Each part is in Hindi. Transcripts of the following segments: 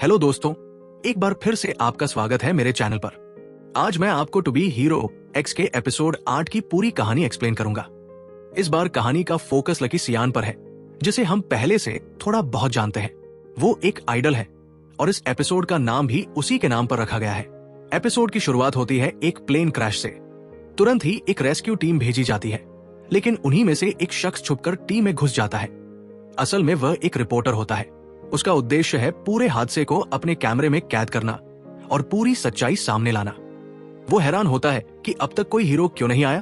हेलो दोस्तों, एक बार फिर से आपका स्वागत है मेरे चैनल पर। आज मैं आपको टू बी हीरो एक्स के एपिसोड 8 की पूरी कहानी एक्सप्लेन करूंगा। इस बार कहानी का फोकस लकी सियान पर है, जिसे हम पहले से थोड़ा बहुत जानते हैं। वो एक आइडल है और इस एपिसोड का नाम भी उसी के नाम पर रखा गया है। एपिसोड की शुरुआत होती है एक प्लेन क्रैश से। तुरंत ही एक रेस्क्यू टीम भेजी जाती है, लेकिन उन्हीं में से एक शख्स छुपकर टीम में घुस जाता है। असल में वह एक रिपोर्टर होता है। उसका उद्देश्य है पूरे हादसे को अपने कैमरे में कैद करना और पूरी सच्चाई सामने लाना। वो हैरान होता है कि अब तक कोई हीरो क्यों नहीं आया।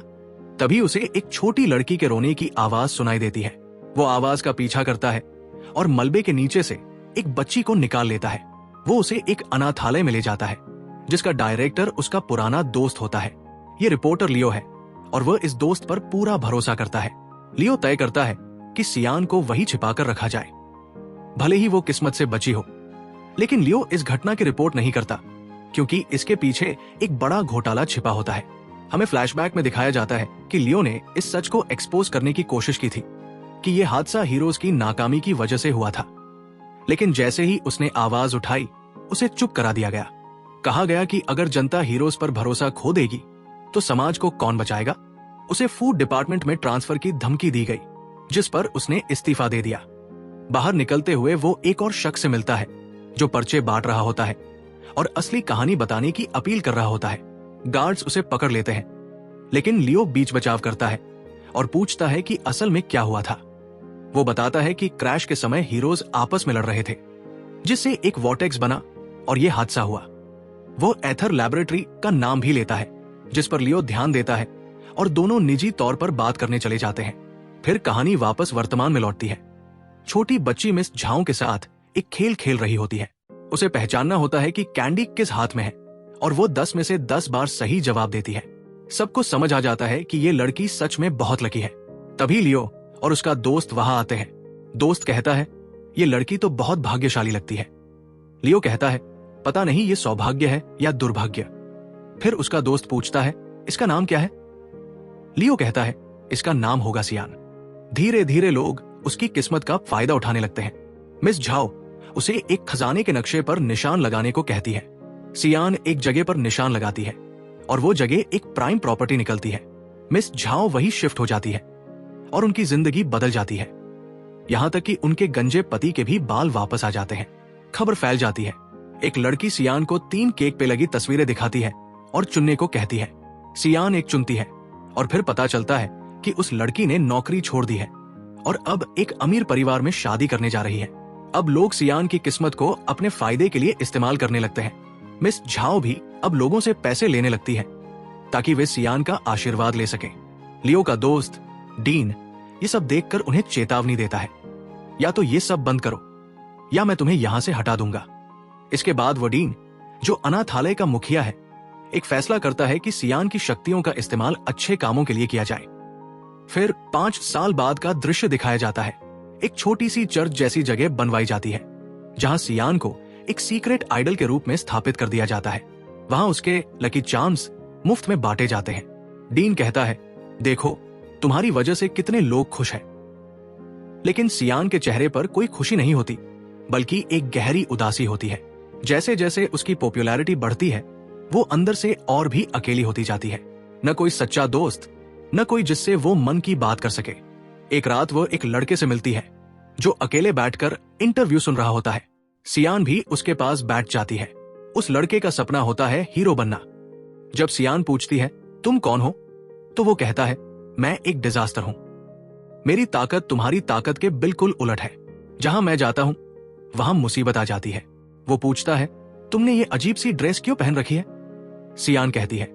तभी उसे एक छोटी लड़की के रोने की आवाज सुनाई देती है। वो आवाज का पीछा करता है और मलबे के नीचे से एक बच्ची को निकाल लेता है। वो उसे एक अनाथालय में ले जाता है, जिसका डायरेक्टर उसका पुराना दोस्त होता है। ये रिपोर्टर लियो है और वह इस दोस्त पर पूरा भरोसा करता है। लियो तय करता है कि सियान को वही छिपाकर रखा जाए, भले ही वो किस्मत से बची हो। लेकिन लियो इस घटना की रिपोर्ट नहीं करता, क्योंकि इसके पीछे एक बड़ा घोटाला छिपा होता है। हमें फ्लैशबैक में दिखाया जाता है कि लियो ने इस सच को एक्सपोज करने की कोशिश की थी कि यह हादसा हीरोज की नाकामी की वजह से हुआ था। लेकिन जैसे ही उसने आवाज उठाई, उसे चुप करा दिया गया। कहा गया कि अगर जनता हीरोज पर भरोसा खो देगी तो समाज को कौन बचाएगा। उसे फूड डिपार्टमेंट में ट्रांसफर की धमकी दी गई, जिस पर उसने इस्तीफा दे दिया। बाहर निकलते हुए वो एक और शख्स से मिलता है जो पर्चे बांट रहा होता है और असली कहानी बताने की अपील कर रहा होता है। गार्ड्स उसे पकड़ लेते हैं, लेकिन लियो बीच बचाव करता है और पूछता है कि असल में क्या हुआ था। वो बताता है कि क्रैश के समय हीरोज आपस में लड़ रहे थे, जिससे एक वॉर्टेक्स बना और ये हादसा हुआ। वो एथर लैबोरेटरी का नाम भी लेता है, जिस पर लियो ध्यान देता है और दोनों निजी तौर पर बात करने चले जाते हैं। फिर कहानी वापस वर्तमान में लौटती है। छोटी बच्ची मिस झाओ के साथ एक खेल खेल रही होती है। उसे पहचानना होता है कि कैंडी किस हाथ में है और वो 10 में से 10 बार सही जवाब देती है। सबको समझ आ जाता है कि ये लड़की सच में बहुत लकी है। तभी लियो और उसका दोस्त वहां आते हैं। दोस्त कहता है, ये लड़की तो बहुत भाग्यशाली लगती है। लियो कहता है, पता नहीं ये सौभाग्य है या दुर्भाग्य। फिर उसका दोस्त पूछता है, इसका नाम क्या है? लियो कहता है, इसका नाम होगा सियान। धीरे धीरे लोग उसकी किस्मत का फायदा उठाने लगते हैं। मिस झाओ उसे एक खजाने के नक्शे पर निशान लगाने को कहती है। सियान एक जगह पर निशान लगाती है और वो जगह एक प्राइम प्रॉपर्टी निकलती है। मिस झाओ वही शिफ्ट हो जाती है और उनकी जिंदगी बदल जाती है। यहां तक कि उनके गंजे पति के भी बाल वापस आ जाते हैं। खबर फैल जाती है। एक लड़की सियान को 3 केक पे लगी तस्वीरें दिखाती है और चुनने को कहती है। सियान एक चुनती है और फिर पता चलता है कि उस लड़की ने नौकरी छोड़ दी है और अब एक अमीर परिवार में शादी करने जा रही है। अब लोग सियान की किस्मत को अपने फायदे के लिए इस्तेमाल करने लगते हैं। मिस झाओ भी अब लोगों से पैसे लेने लगती है ताकि वे सियान का आशीर्वाद ले सकें। लियो का दोस्त डीन ये सब देखकर उन्हें चेतावनी देता है, या तो ये सब बंद करो या मैं तुम्हें यहां से हटा दूंगा। इसके बाद वो डीन, जो अनाथालय का मुखिया है, एक फैसला करता है कि सियान की शक्तियों का इस्तेमाल अच्छे कामों के लिए किया जाए। फिर 5 साल बाद का दृश्य दिखाया जाता है। एक छोटी सी चर्च जैसी जगह बनवाई जाती है, जहां सियान को एक सीक्रेट आइडल के रूप में स्थापित कर दिया जाता है। वहां उसके लकी चार्म्स मुफ्त में बांटे जाते हैं। डीन कहता है, देखो तुम्हारी वजह से कितने लोग खुश हैं। लेकिन सियान के चेहरे पर कोई खुशी नहीं होती, बल्कि एक गहरी उदासी होती है। जैसे जैसे उसकी पॉपुलैरिटी बढ़ती है, वो अंदर से और भी अकेली होती जाती है। न कोई सच्चा दोस्त, न कोई जिससे वो मन की बात कर सके। एक रात वो एक लड़के से मिलती है जो अकेले बैठकर इंटरव्यू सुन रहा होता है। सियान भी उसके पास बैठ जाती है। उस लड़के का सपना होता है हीरो बनना। जब सियान पूछती है, तुम कौन हो, तो वो कहता है, मैं एक डिजास्टर हूं। मेरी ताकत तुम्हारी ताकत के बिल्कुल उलट है। जहां मैं जाता हूं वहां मुसीबत आ जाती है। वो पूछता है, तुमने ये अजीब सी ड्रेस क्यों पहन रखी है? सियान कहती है,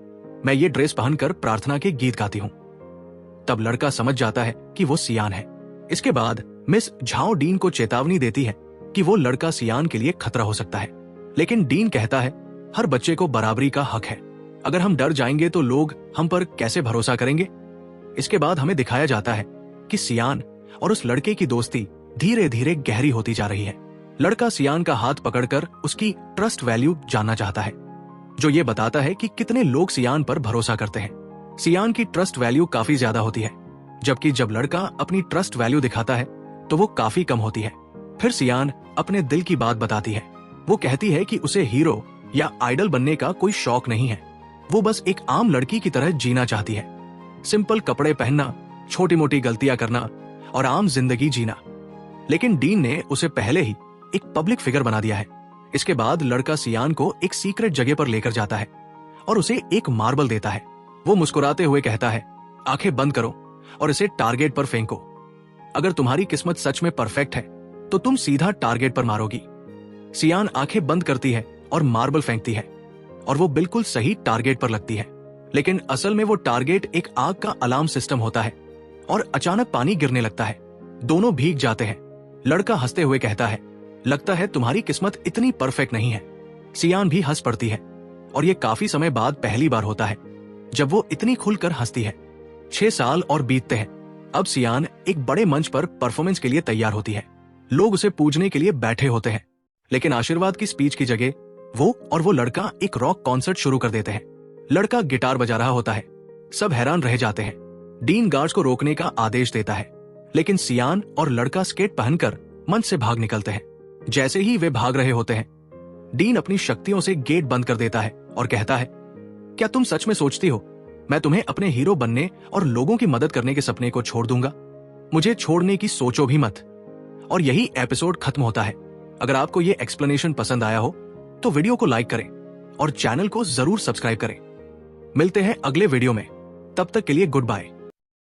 मैं ये ड्रेस पहनकर प्रार्थना के गीत गाती हूं। तब लड़का समझ जाता है कि वो सियान है। इसके बाद मिस झाओ डीन को चेतावनी देती है कि वो लड़का सियान के लिए खतरा हो सकता है। लेकिन डीन कहता है, हर बच्चे को बराबरी का हक है। अगर हम डर जाएंगे तो लोग हम पर कैसे भरोसा करेंगे? इसके बाद हमें दिखाया जाता है कि सियान और उस लड़के की दोस्ती धीरे धीरे गहरी होती जा रही है। लड़का सियान का हाथ पकड़कर उसकी ट्रस्ट वैल्यू जानना चाहता है, जो ये बताता है कि कितने लोग सियान पर भरोसा करते हैं। सियान की ट्रस्ट वैल्यू काफी ज्यादा होती है, जबकि जब लड़का अपनी ट्रस्ट वैल्यू दिखाता है तो वो काफी कम होती है। फिर सियान अपने दिल की बात बताती है वो कहती है कि उसे हीरो या आइडल बनने का कोई शौक नहीं है। वो बस एक आम लड़की की तरह जीना चाहती है। सिंपल कपड़े पहनना, छोटी मोटी गलतियां करना और आम जिंदगी जीना। लेकिन डीन ने उसे पहले ही एक पब्लिक फिगर बना दिया है। इसके बाद लड़का सियान को एक सीक्रेट जगह पर लेकर जाता है और उसे एक मार्बल देता है। वो मुस्कुराते हुए कहता है, आंखें बंद करो और इसे टारगेट पर फेंको। अगर तुम्हारी किस्मत सच में परफेक्ट है तो तुम सीधा टारगेट पर मारोगी। सियान आंखें बंद करती है और मार्बल फेंकती है और वो बिल्कुल सही टारगेट पर लगती है। लेकिन असल में वो टारगेट एक आग का अलार्म सिस्टम होता है और अचानक पानी गिरने लगता है। दोनों भीग जाते हैं। लड़का हंसते हुए कहता है, लगता है तुम्हारी किस्मत इतनी परफेक्ट नहीं है। सियान भी हंस पड़ती है और ये काफी समय बाद पहली बार होता है जब वो इतनी खुलकर हंसती है। 6 साल और बीतते हैं। अब सियान एक बड़े मंच पर परफॉर्मेंस के लिए तैयार होती है। लोग उसे पूजने के लिए बैठे होते हैं, लेकिन आशीर्वाद की स्पीच की जगह वो लड़का एक रॉक कॉन्सर्ट शुरू कर देते हैं। लड़का गिटार बजा रहा होता है। सब हैरान रह जाते हैं। डीन गार्ड्स को रोकने का आदेश देता है, लेकिन सियान और लड़का स्केट पहनकर मंच से भाग निकलते हैं। जैसे ही वे भाग रहे होते हैं, डीन अपनी शक्तियों से गेट बंद कर देता है और कहता है, क्या तुम सच में सोचती हो मैं तुम्हें अपने हीरो बनने और लोगों की मदद करने के सपने को छोड़ दूंगा? मुझे छोड़ने की सोचो भी मत। और यही एपिसोड खत्म होता है। अगर आपको ये एक्सप्लेनेशन पसंद आया हो तो वीडियो को लाइक करें और चैनल को जरूर सब्सक्राइब करें। मिलते हैं अगले वीडियो में। तब तक के लिए गुड बाय।